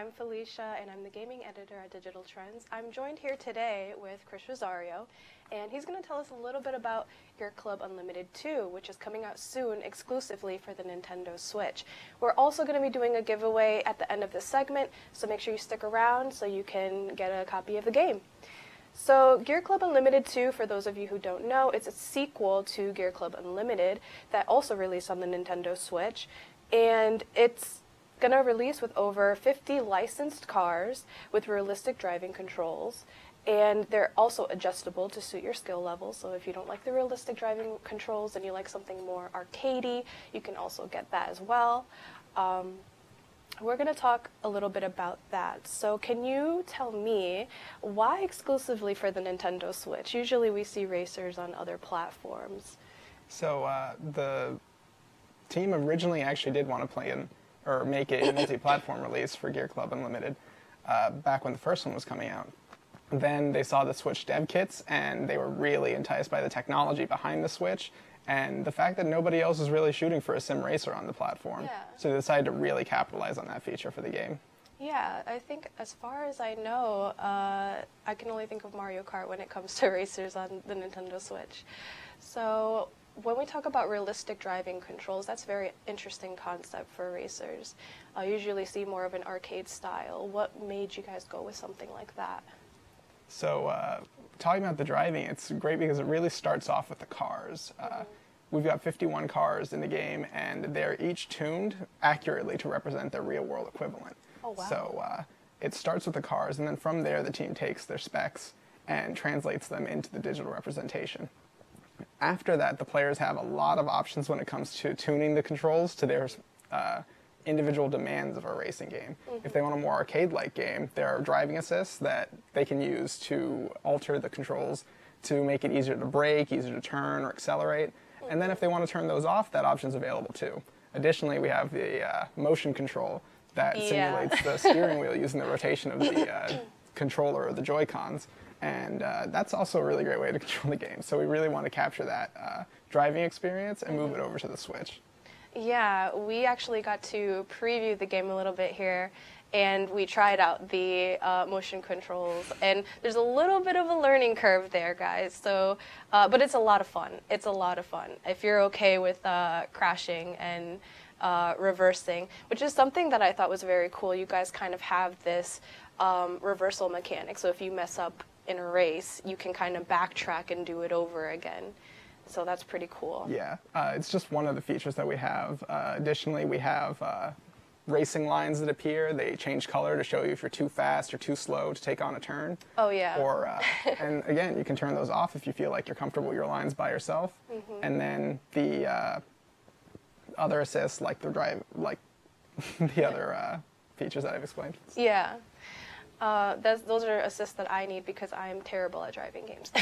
I'm Felicia, and I'm the gaming editor at Digital Trends. I'm joined here today with Chris Rosario, and he's going to tell us a little bit about Gear Club Unlimited 2, which is coming out soon exclusively for the Nintendo Switch. We're also going to be doing a giveaway at the end of this segment, so make sure you stick around so you can get a copy of the game. So Gear Club Unlimited 2, for those of you who don't know, it's a sequel to Gear Club Unlimited that also released on the Nintendo Switch, and it's going to release with over 50 licensed cars with realistic driving controls, and they're also adjustable to suit your skill level. So if you don't like the realistic driving controls and you like something more arcadey, you can also get that as well. We're going to talk a little bit about that. So can you tell me why exclusively for the Nintendo Switch? Usually we see racers on other platforms. So the team originally actually did want to play in or make a multi-platform release for Gear Club Unlimited back when the first one was coming out. Then they saw the Switch dev kits, and they were really enticed by the technology behind the Switch, and the fact that nobody else is really shooting for a sim racer on the platform. Yeah. So they decided to really capitalize on that feature for the game. Yeah, I think as far as I know, I can only think of Mario Kart when it comes to racers on the Nintendo Switch. So when we talk about realistic driving controls, that's a very interesting concept for racers. I usually see more of an arcade style. What made you guys go with something like that? So talking about the driving, it's great because it really starts off with the cars. We've got 51 cars in the game, and they're each tuned accurately to represent their real-world equivalent. Oh, wow. So it starts with the cars, and then from there the team takes their specs and translates them into the digital representation. After that, the players have a lot of options when it comes to tuning the controls to their individual demands of a racing game. If they want a more arcade-like game, there are driving assists that they can use to alter the controls to make it easier to brake, easier to turn or accelerate. And then if they want to turn those off, that option's available too. Additionally, we have the motion control that simulates the steering wheel using the rotation of the controller or the Joy-Cons. And that's also a really great way to control the game. So we really want to capture that driving experience and move it over to the Switch. Yeah, we actually got to preview the game a little bit here, and we tried out the motion controls. And there's a little bit of a learning curve there, guys. So, but it's a lot of fun. It's a lot of fun if you're okay with crashing and reversing, which is something that I thought was very cool. You guys kind of have this reversal mechanic. So if you mess up in a race, you can kind of backtrack and do it over again. So that's pretty cool. Yeah, it's just one of the features that we have. Additionally, we have racing lines that appear. They change color to show you if you're too fast or too slow to take on a turn. Oh, yeah. Or, and again, you can turn those off if you feel like you're comfortable with your lines by yourself. And then the other assists, like the drive, like the other features that I've explained. Yeah. Those are assists that I need because I am terrible at driving games.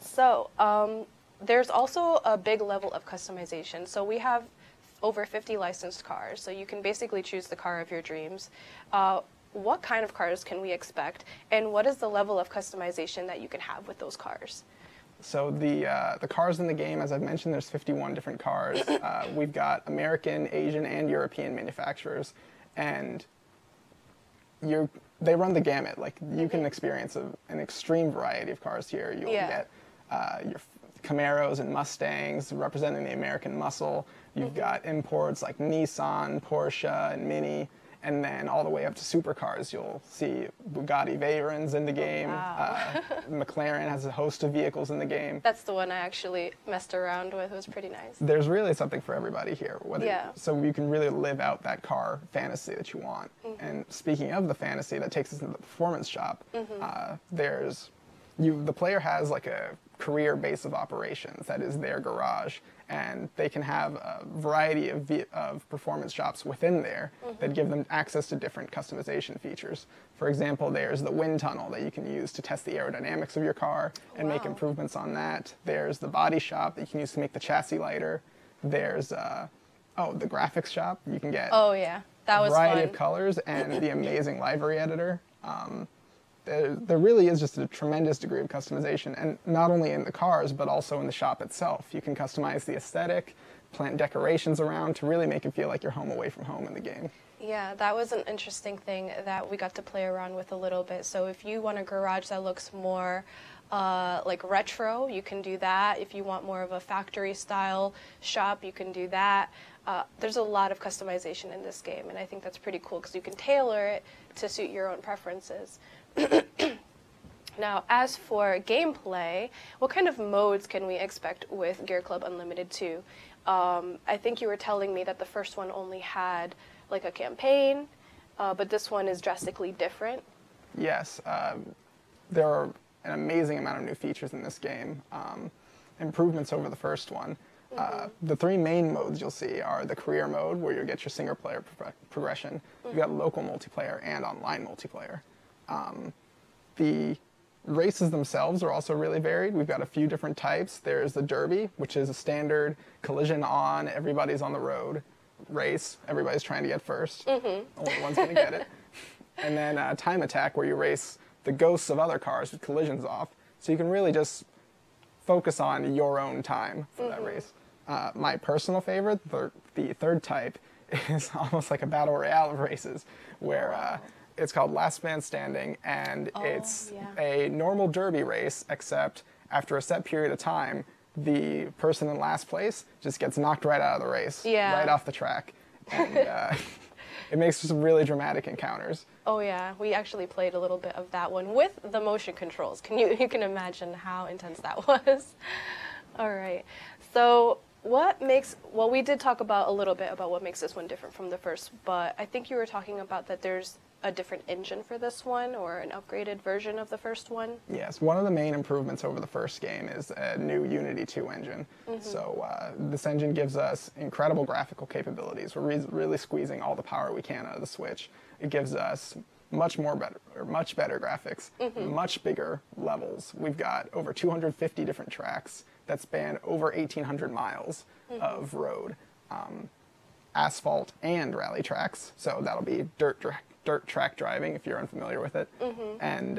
So there's also a big level of customization. So we have over 50 licensed cars, so you can basically choose the car of your dreams. What kind of cars can we expect, and what is the level of customization that you can have with those cars? So the cars in the game, as I've mentioned, there's 51 different cars. We've got American, Asian, and European manufacturers, and they run the gamut. Like, you can experience an extreme variety of cars here. You'll get your Camaros and Mustangs representing the American muscle. You've got imports like Nissan, Porsche, and Mini, and then all the way up to supercars. You'll see Bugatti Veyrons in the game. Wow. McLaren has a host of vehicles in the game. That's the one I actually messed around with. It was pretty nice. There's really something for everybody here. So you can really live out that car fantasy that you want. And speaking of the fantasy, that takes us into the performance shop. The player has like a career base of operations that is their garage, and they can have a variety of performance shops within there that give them access to different customization features. For example, there's the wind tunnel that you can use to test the aerodynamics of your car and make improvements on that. There's the body shop that you can use to make the chassis lighter. There's the graphics shop. You can get that was a variety fun. of colors and the amazing livery editor. There really is just a tremendous degree of customization, and not only in the cars, but also in the shop itself. You can customize the aesthetic, plant decorations around to really make it feel like you're home away from home in the game. Yeah, that was an interesting thing that we got to play around with a little bit. So if you want a garage that looks more like retro, you can do that. If you want more of a factory style shop, you can do that. There's a lot of customization in this game, and I think that's pretty cool because you can tailor it to suit your own preferences. Now, as for gameplay, what kind of modes can we expect with Gear Club Unlimited 2? I think you were telling me that the first one only had like a campaign, but this one is drastically different. Yes, there are an amazing amount of new features in this game, improvements over the first one. The three main modes you'll see are the career mode, where you'll get your single player progression. You've got local multiplayer and online multiplayer. The races themselves are also really varied. We've got a few different types. There's the Derby, which is a standard collision on, everybody's on the road race. Everybody's trying to get first. Only one's going to get it. And then Time Attack, where you race the ghosts of other cars with collisions off. So you can really just focus on your own time for that race. My personal favorite, the third type, is almost like a battle royale of races, where it's called Last Man Standing, and it's a normal derby race, except after a set period of time, the person in last place just gets knocked right out of the race, right off the track. And it makes for some really dramatic encounters. Oh yeah, we actually played a little bit of that one with the motion controls. You can imagine how intense that was. All right, so we did talk about a little bit about what makes this one different from the first, but I think you were talking about that there's a different engine for this one, or an upgraded version of the first one? Yes, one of the main improvements over the first game is a new Unity 2 engine. So this engine gives us incredible graphical capabilities. We're really squeezing all the power we can out of the Switch. It gives us much better graphics, much bigger levels. We've got over 250 different tracks that span over 1,800 miles of road, asphalt and rally tracks. So that'll be dirt track driving if you're unfamiliar with it. And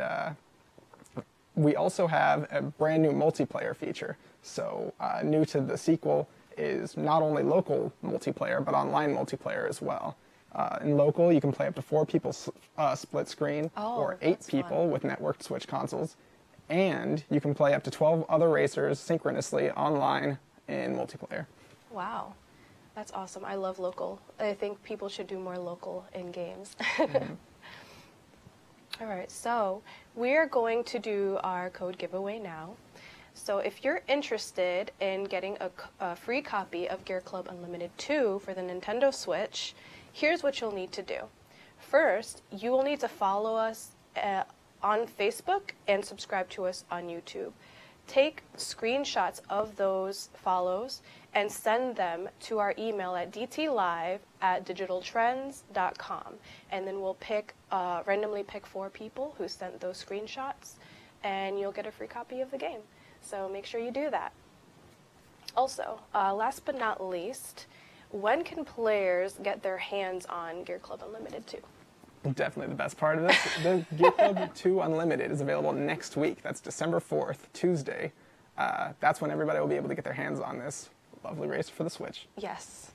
we also have a brand new multiplayer feature. So new to the sequel is not only local multiplayer, but online multiplayer as well. In local, you can play up to 4 people split screen, or 8 people with networked Switch consoles. And you can play up to 12 other racers synchronously online in multiplayer. Wow. That's awesome. I love local. I think people should do more local in games. All right, so we're going to do our code giveaway now. So if you're interested in getting a free copy of Gear Club Unlimited 2 for the Nintendo Switch, here's what you'll need to do. First, you will need to follow us on Facebook and subscribe to us on YouTube. Take screenshots of those follows and send them to our email at dtlive@digitaltrends.com. And then we'll randomly pick 4 people who sent those screenshots, and you'll get a free copy of the game. So make sure you do that. Also, last but not least, when can players get their hands on Gear Club Unlimited 2? Definitely the best part of this. The Gear Club 2 Unlimited is available next week. That's December 4th, Tuesday. That's when everybody will be able to get their hands on this lovely racer for the Switch. Yes.